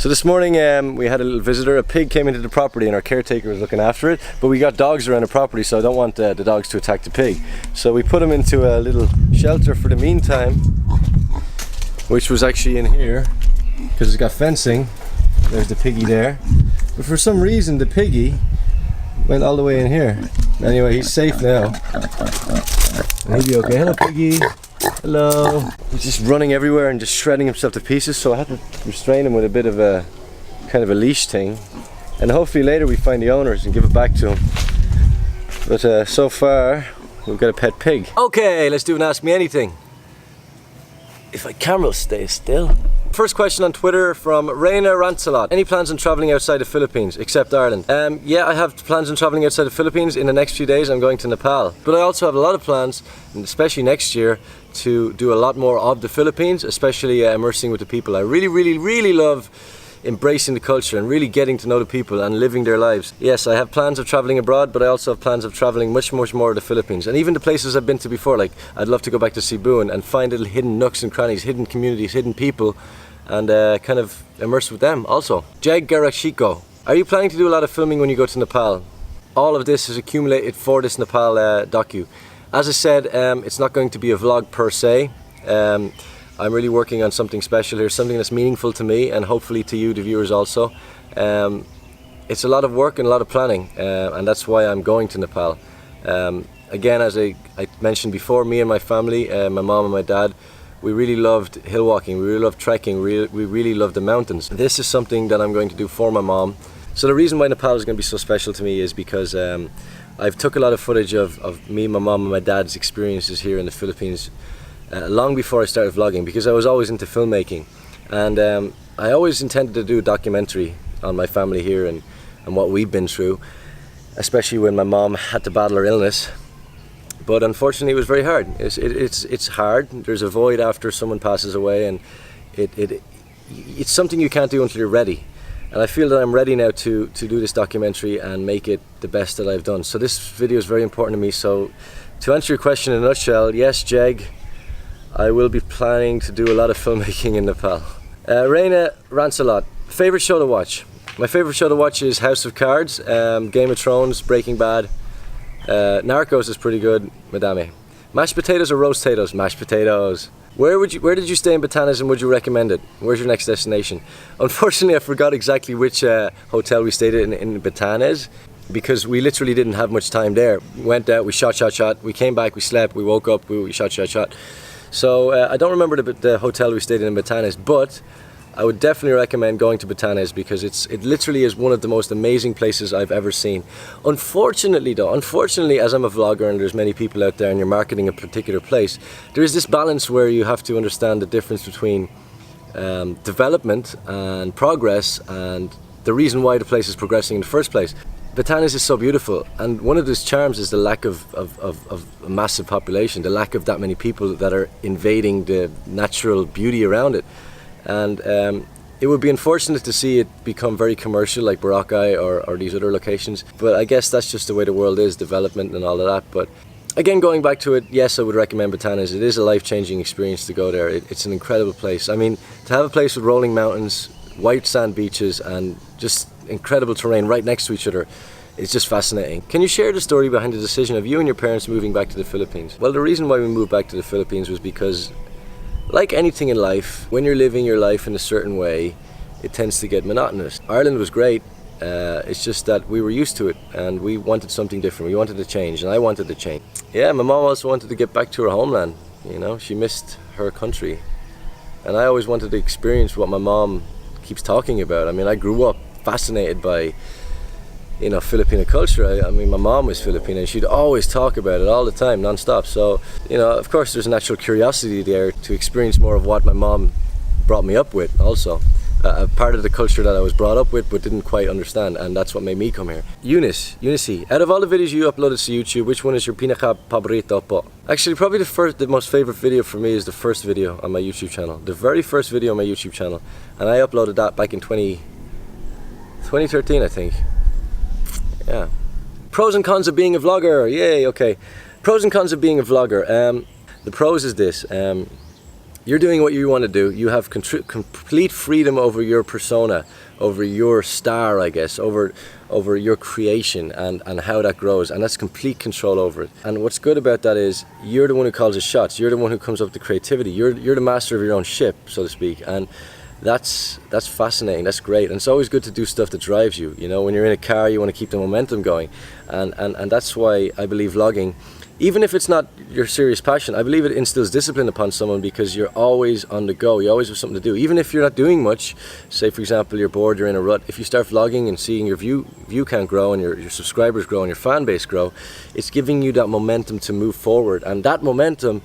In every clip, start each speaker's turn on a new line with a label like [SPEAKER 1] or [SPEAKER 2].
[SPEAKER 1] So this morning we had a little visitor. A pig came into the property and our caretaker was looking after it, but we got dogs around the property, so I don't want the dogs to attack the pig. So we put him into a little shelter for the meantime, which was actually in here because it's got fencing. There's the piggy there, but for some reason the piggy went all the way in here. Anyway, he's safe now. He'll be okay. Hello, piggy. Hello. He's just running everywhere and just shredding himself to pieces, so I had to restrain him with a bit of a kind of a leash thing, and hopefully later we find the owners and give it back to him. But so far we've got a pet pig. Okay, let's do an Ask Me Anything. If my camera will stay still. First question on Twitter from Raina Rancelot. Any plans on travelling outside the Philippines, except Ireland? Yeah, I have plans on travelling outside the Philippines. In the next few days I'm going to Nepal. But I also have a lot of plans, and especially next year, to do a lot more of the Philippines, especially immersing with the people. I really love embracing the culture and really getting to know the people and living their lives. Yes, I have plans of travelling abroad, but I also have plans of travelling much more of the Philippines. And even the places I've been to before, like I'd love to go back to Cebu and find little hidden nooks and crannies, hidden communities, hidden people, and kind of immerse with them also. Jeg Garashiko. Are you planning to do a lot of filming when you go to Nepal? All of this is accumulated for this Nepal docu. As I said, it's not going to be a vlog per se. I'm really working on something special here, something that's meaningful to me and hopefully to you, the viewers also. It's a lot of work and a lot of planning, and that's why I'm going to Nepal. Again, as I mentioned before, me and my family, my mom and my dad, we really loved hill walking, we really loved trekking, we really loved the mountains. This is something that I'm going to do for my mom. So the reason why Nepal is going to be so special to me is because I've took a lot of footage of me, my mom and my dad's experiences here in the Philippines long before I started vlogging, because I was always into filmmaking, and I always intended to do a documentary on my family here and what we've been through, especially when my mom had to battle her illness. But unfortunately it was very hard. It's hard. There's a void after someone passes away, and it's something you can't do until you're ready. And I feel that I'm ready now to do this documentary and make it the best that I've done. So this video is very important to me. So to answer your question in a nutshell, yes, Jeg, I will be planning to do a lot of filmmaking in Nepal. Raina Rancelot, favorite show to watch? My favorite show to watch is House of Cards, Game of Thrones, Breaking Bad, Narcos is pretty good, Madame. Mashed potatoes or roast potatoes? Mashed potatoes. Where did you stay in Batanes, and would you recommend it? Where's your next destination? Unfortunately, I forgot exactly which hotel we stayed in Batanes, because we literally didn't have much time there. We went out, we shot, we came back, we slept, we woke up, we shot. So I don't remember the hotel we stayed in Batanes, but I would definitely recommend going to Batanes, because it literally is one of the most amazing places I've ever seen. Unfortunately, as I'm a vlogger and there's many people out there and you're marketing a particular place, there is this balance where you have to understand the difference between development and progress and the reason why the place is progressing in the first place. Batanes is so beautiful, and one of its charms is the lack of a massive population, the lack of that many people that are invading the natural beauty around it. And it would be unfortunate to see it become very commercial like Boracay or these other locations, but I guess that's just the way the world is, development and all of that. But again, going back to it, yes, I would recommend Batanes. It is a life-changing experience to go there. It's an incredible place. I mean, to have a place with rolling mountains, white sand beaches and just incredible terrain right next to each other, it's just fascinating. Can you share the story behind the decision of you and your parents moving back to the Philippines? Well, the reason why we moved back to the Philippines was because, like anything in life, when you're living your life in a certain way, it tends to get monotonous. Ireland was great, it's just that we were used to it and we wanted something different. We wanted to change, and I wanted to change. Yeah, my mom also wanted to get back to her homeland, you know, she missed her country. And I always wanted to experience what my mom keeps talking about. I mean, I grew up fascinated by, you know, Filipino culture. I mean, my mom was Filipino and she'd always talk about it all the time, non-stop. So, you know, of course there's a natural curiosity there to experience more of what my mom brought me up with also. A part of the culture that I was brought up with but didn't quite understand, and that's what made me come here. Eunice, out of all the videos you uploaded to YouTube, which one is your pinaka paborito po? Actually, probably the most favorite video for me is the first video on my YouTube channel. The very first video on my YouTube channel. And I uploaded that back in 2013, I think. Yeah. Pros and cons of being a vlogger. Yay, okay. Pros and cons of being a vlogger. The pros is this. you're doing what you want to do. You have complete freedom over your persona, over your star, I guess, over your creation and how that grows, and that's complete control over it. And what's good about that is you're the one who calls the shots. You're the one who comes up with the creativity. You're the master of your own ship, so to speak. And that's fascinating. That's great. And it's always good to do stuff that drives you. You know, when you're in a car, you want to keep the momentum going, and that's why I believe vlogging, even if it's not your serious passion, I believe it instills discipline upon someone, because you're always on the go. You always have something to do. Even if you're not doing much, say for example you're bored, you're in a rut, if you start vlogging and seeing your view count grow and your subscribers grow and your fan base grow, it's giving you that momentum to move forward, and that momentum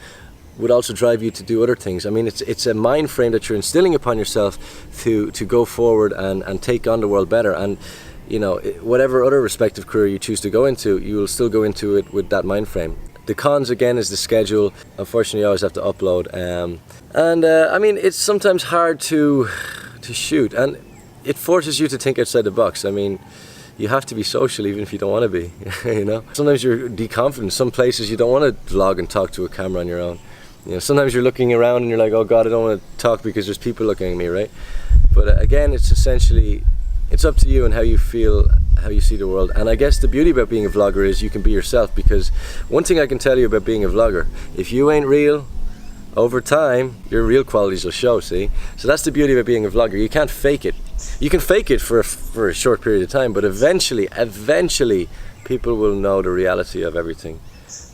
[SPEAKER 1] would also drive you to do other things. I mean, it's a mind frame that you're instilling upon yourself to go forward and take on the world better. And you know, whatever other respective career you choose to go into, you will still go into it with that mind frame. The cons again is the schedule. Unfortunately, you always have to upload, I mean, it's sometimes hard to shoot, and it forces you to think outside the box. I mean, you have to be social even if you don't want to be. You know, sometimes you're de-confident. Some places you don't want to vlog and talk to a camera on your own. You know, sometimes you're looking around and you're like, oh God, I don't want to talk because there's people looking at me, right? But again, it's essentially, it's up to you and how you feel, how you see the world. And I guess the beauty about being a vlogger is you can be yourself, because one thing I can tell you about being a vlogger, if you ain't real, over time, your real qualities will show, see? So that's the beauty about being a vlogger. You can't fake it. You can fake it for a short period of time, but eventually, people will know the reality of everything.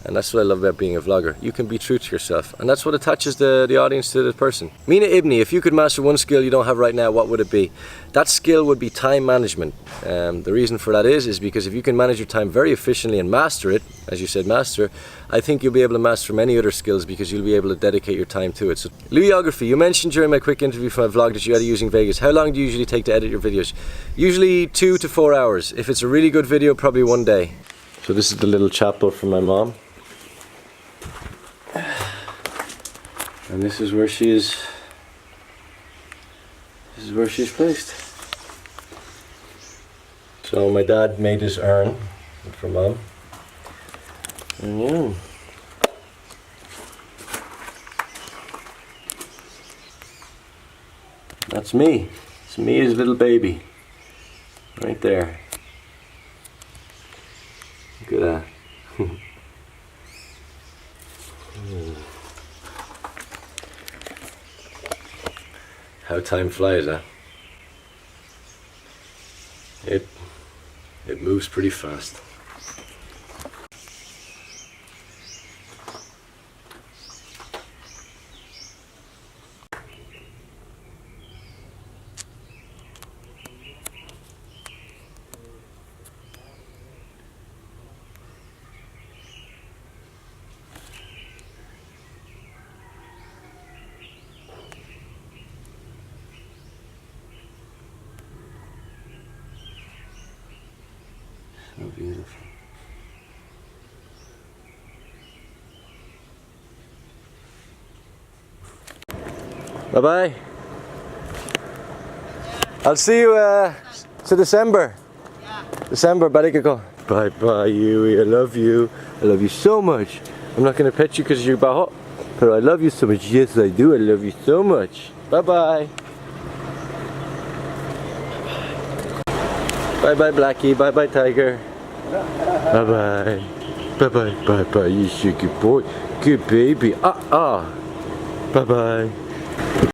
[SPEAKER 1] And that's what I love about being a vlogger. You can be true to yourself, and that's what attaches the audience to the person. Mina Ibni, if you could master one skill you don't have right now, what would it be? That skill would be time management. The reason for that is because if you can manage your time very efficiently and master it, as you said, master, I think you'll be able to master many other skills, because you'll be able to dedicate your time to it. So, Louiography, you mentioned during my quick interview for my vlog that you edit using Vegas. How long do you usually take to edit your videos? Usually 2 to 4 hours. If it's a really good video, probably 1 day. So this is the little chapel for my mom. And this is where she is. This is where she's placed. So my dad made this urn for Mom. And yeah. That's me. It's me as a little baby. Right there. Look at that. How time flies, huh? It moves pretty fast. So beautiful. Bye bye. I'll see you to December. Yeah. December, barikako. Bye bye, Yui. I love you. I love you so much. I'm not gonna pet you because you're baho, but I love you so much. Yes, I do. I love you so much. Bye bye. Bye bye, Blackie. Bye bye, Tiger. Bye bye. Bye bye. Bye bye. You good boy. Good baby. Bye bye.